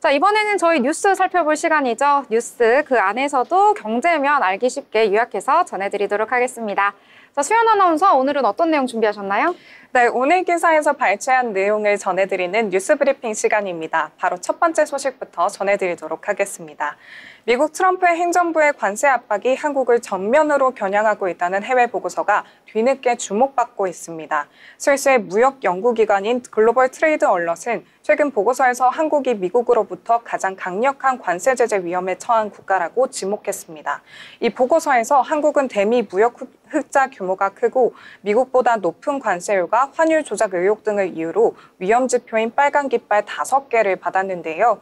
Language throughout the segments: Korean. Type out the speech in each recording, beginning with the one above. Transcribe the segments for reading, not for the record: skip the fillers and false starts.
자, 이번에는 저희 뉴스 살펴볼 시간이죠. 뉴스 그 안에서도 경제면 알기 쉽게 요약해서 전해드리도록 하겠습니다. 자, 수연 아나운서, 오늘은 어떤 내용 준비하셨나요? 네, 오늘 기사에서 발췌한 내용을 전해드리는 뉴스 브리핑 시간입니다. 바로 첫 번째 소식부터 전해드리도록 하겠습니다. 미국 트럼프 행정부의 관세 압박이 한국을 전면으로 겨냥하고 있다는 해외 보고서가 뒤늦게 주목받고 있습니다. 스위스의 무역 연구기관인 글로벌 트레이드 얼럿은 최근 보고서에서 한국이 미국으로부터 가장 강력한 관세 제재 위험에 처한 국가라고 지목했습니다. 이 보고서에서 한국은 대미 무역 흑자 규모가 크고 미국보다 높은 관세율과 환율 조작 의혹 등을 이유로 위험 지표인 빨간 깃발 5개를 받았는데요.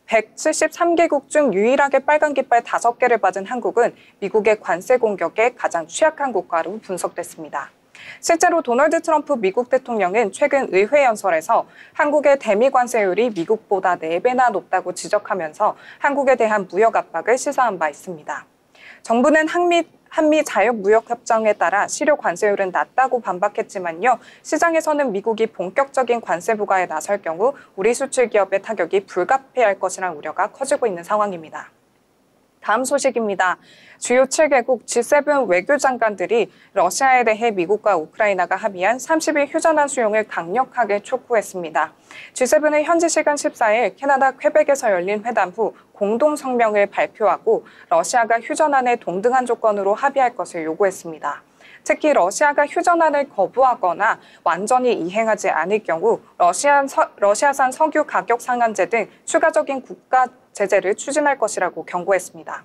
173개국 중 유일하게 빨간 깃발 5개를 받은 한국은 미국의 관세 공격에 가장 취약한 국가로 분석됐습니다. 실제로 도널드 트럼프 미국 대통령은 최근 의회 연설에서 한국의 대미 관세율이 미국보다 4배나 높다고 지적하면서 한국에 대한 무역 압박을 시사한 바 있습니다. 정부는 한미 자유무역협정에 따라 실효 관세율은 낮다고 반박했지만요. 시장에서는 미국이 본격적인 관세 부과에 나설 경우 우리 수출 기업의 타격이 불가피할 것이란 우려가 커지고 있는 상황입니다. 다음 소식입니다. 주요 7개국 G7 외교장관들이 러시아에 대해 미국과 우크라이나가 합의한 30일 휴전안 수용을 강력하게 촉구했습니다. G7은 현지 시간 14일 캐나다 퀘벡에서 열린 회담 후 공동 성명을 발표하고 러시아가 휴전안에 동등한 조건으로 합의할 것을 요구했습니다. 특히 러시아가 휴전안을 거부하거나 완전히 이행하지 않을 경우 러시아산 석유 가격 상한제 등 추가적인 국가 제재를 추진할 것이라고 경고했습니다.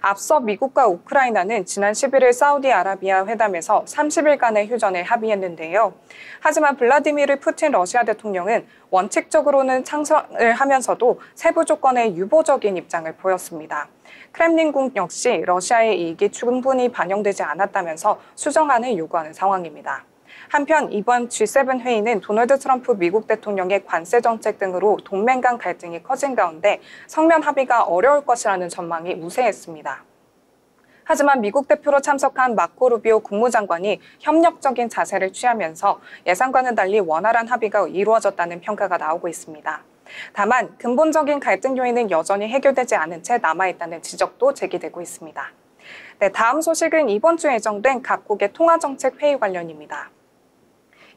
앞서 미국과 우크라이나는 지난 11일 사우디아라비아 회담에서 30일간의 휴전에 합의했는데요. 하지만 블라디미르 푸틴 러시아 대통령은 원칙적으로는 찬성을 하면서도 세부 조건에 유보적인 입장을 보였습니다. 크렘린궁 역시 러시아의 이익이 충분히 반영되지 않았다면서 수정안을 요구하는 상황입니다. 한편 이번 G7 회의는 도널드 트럼프 미국 대통령의 관세 정책 등으로 동맹 간 갈등이 커진 가운데 성면 합의가 어려울 것이라는 전망이 우세했습니다. 하지만 미국 대표로 참석한 마코 루비오 국무장관이 협력적인 자세를 취하면서 예상과는 달리 원활한 합의가 이루어졌다는 평가가 나오고 있습니다. 다만 근본적인 갈등 요인은 여전히 해결되지 않은 채 남아있다는 지적도 제기되고 있습니다. 네, 다음 소식은 이번 주 예정된 각국의 통화정책 회의 관련입니다.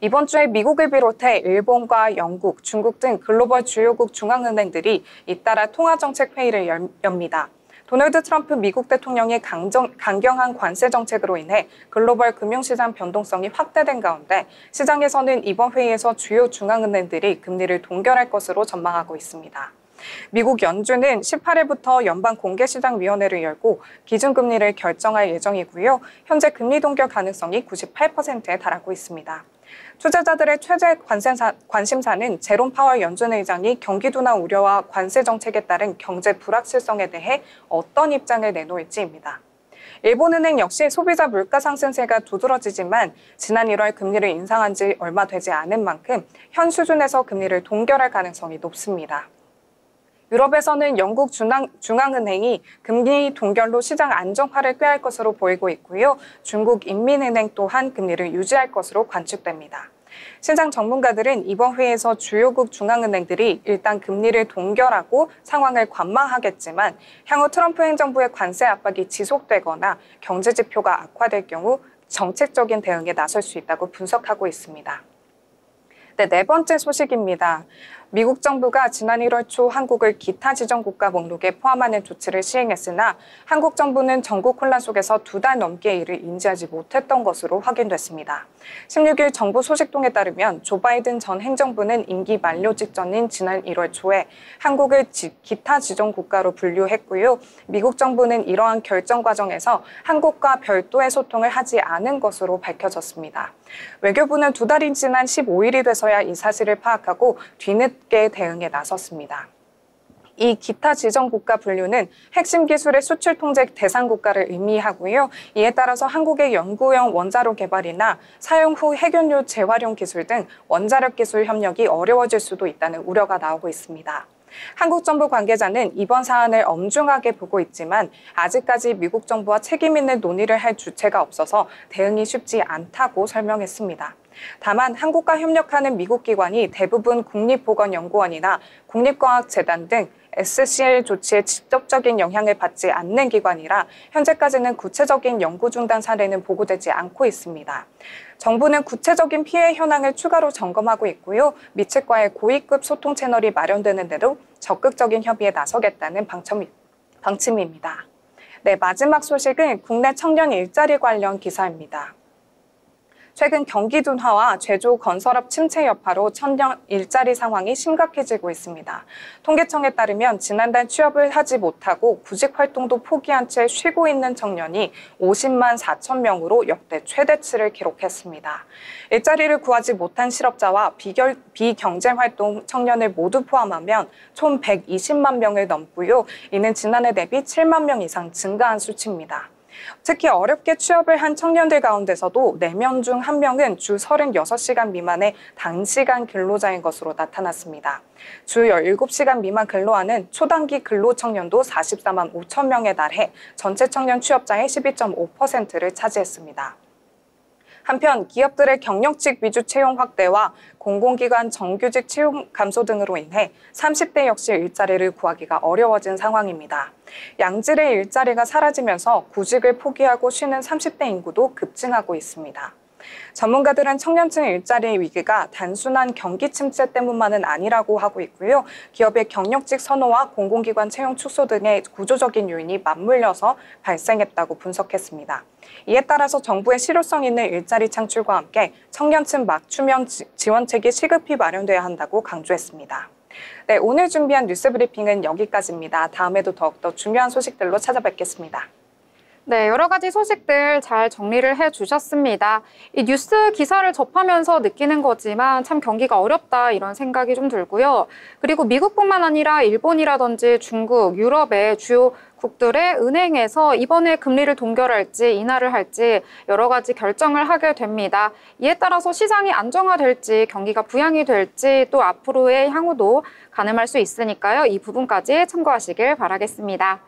이번 주에 미국을 비롯해 일본과 영국, 중국 등 글로벌 주요국 중앙은행들이 잇따라 통화정책 회의를 엽니다. 도널드 트럼프 미국 대통령의 강경한 관세 정책으로 인해 글로벌 금융시장 변동성이 확대된 가운데 시장에서는 이번 회의에서 주요 중앙은행들이 금리를 동결할 것으로 전망하고 있습니다. 미국 연준은 18일부터 연방공개시장위원회를 열고 기준금리를 결정할 예정이고요. 현재 금리 동결 가능성이 98%에 달하고 있습니다. 투자자들의 최대 관심사는 제롬 파월 연준 의장이 경기 둔화 우려와 관세 정책에 따른 경제 불확실성에 대해 어떤 입장을 내놓을지입니다. 일본은행 역시 소비자 물가 상승세가 두드러지지만 지난 1월 금리를 인상한 지 얼마 되지 않은 만큼 현 수준에서 금리를 동결할 가능성이 높습니다. 유럽에서는 영국 중앙은행이 금리 동결로 시장 안정화를 꾀할 것으로 보이고 있고요. 중국 인민은행 또한 금리를 유지할 것으로 관측됩니다. 시장 전문가들은 이번 회의에서 주요국 중앙은행들이 일단 금리를 동결하고 상황을 관망하겠지만 향후 트럼프 행정부의 관세 압박이 지속되거나 경제 지표가 악화될 경우 정책적인 대응에 나설 수 있다고 분석하고 있습니다. 네 번째 소식입니다. 미국 정부가 지난 1월 초 한국을 기타 지정 국가 목록에 포함하는 조치를 시행했으나 한국 정부는 전국 혼란 속에서 2달 넘게 이를 인지하지 못했던 것으로 확인됐습니다. 16일 정부 소식통에 따르면 조 바이든 전 행정부는 임기 만료 직전인 지난 1월 초에 한국을 기타 지정 국가로 분류했고요. 미국 정부는 이러한 결정 과정에서 한국과 별도의 소통을 하지 않은 것으로 밝혀졌습니다. 외교부는 2달이 지난 15일이 돼서야 이 사실을 파악하고 뒤늦게 대응에 나섰습니다. 이 기타 지정 국가 분류는 핵심 기술의 수출 통제 대상 국가를 의미하고요. 이에 따라서 한국의 연구용 원자로 개발이나 사용 후 핵연료 재활용 기술 등 원자력 기술 협력이 어려워질 수도 있다는 우려가 나오고 있습니다. 한국 정부 관계자는 이번 사안을 엄중하게 보고 있지만 아직까지 미국 정부와 책임 있는 논의를 할 주체가 없어서 대응이 쉽지 않다고 설명했습니다. 다만 한국과 협력하는 미국 기관이 대부분 국립보건연구원이나 국립과학재단 등 SCL 조치에 직접적인 영향을 받지 않는 기관이라 현재까지는 구체적인 연구 중단 사례는 보고되지 않고 있습니다. 정부는 구체적인 피해 현황을 추가로 점검하고 있고요. 미측과의 고위급 소통 채널이 마련되는 대로 적극적인 협의에 나서겠다는 방침입니다. 네, 마지막 소식은 국내 청년 일자리 관련 기사입니다. 최근 경기 둔화와 제조 건설업 침체 여파로 청년 일자리 상황이 심각해지고 있습니다. 통계청에 따르면 지난달 취업을 하지 못하고 구직 활동도 포기한 채 쉬고 있는 청년이 50만 4천 명으로 역대 최대치를 기록했습니다. 일자리를 구하지 못한 실업자와 비경제 활동 청년을 모두 포함하면 총 120만 명을 넘고요. 이는 지난해 대비 7만 명 이상 증가한 수치입니다. 특히 어렵게 취업을 한 청년들 가운데서도 4명 중 1명은 주 36시간 미만의 단시간 근로자인 것으로 나타났습니다. 주 17시간 미만 근로하는 초단기 근로 청년도 44만 5천 명에 달해 전체 청년 취업자의 12.5%를 차지했습니다. 한편 기업들의 경력직 위주 채용 확대와 공공기관 정규직 채용 감소 등으로 인해 30대 역시 일자리를 구하기가 어려워진 상황입니다. 양질의 일자리가 사라지면서 구직을 포기하고 쉬는 30대 인구도 급증하고 있습니다. 전문가들은 청년층 일자리 위기가 단순한 경기 침체 때문만은 아니라고 하고 있고요. 기업의 경력직 선호와 공공기관 채용 축소 등의 구조적인 요인이 맞물려서 발생했다고 분석했습니다. 이에 따라서 정부의 실효성 있는 일자리 창출과 함께 청년층 맞춤형 지원책이 시급히 마련돼야 한다고 강조했습니다. 네, 오늘 준비한 뉴스 브리핑은 여기까지입니다. 다음에도 더욱더 중요한 소식들로 찾아뵙겠습니다. 네, 여러 가지 소식들 잘 정리를 해주셨습니다. 이 뉴스 기사를 접하면서 느끼는 거지만 참 경기가 어렵다 이런 생각이 좀 들고요. 그리고 미국뿐만 아니라 일본이라든지 중국, 유럽의 주요 국들의 은행에서 이번에 금리를 동결할지 인하를 할지 여러 가지 결정을 하게 됩니다. 이에 따라서 시장이 안정화될지 경기가 부양이 될지 또 앞으로의 향후도 가늠할 수 있으니까요. 이 부분까지 참고하시길 바라겠습니다.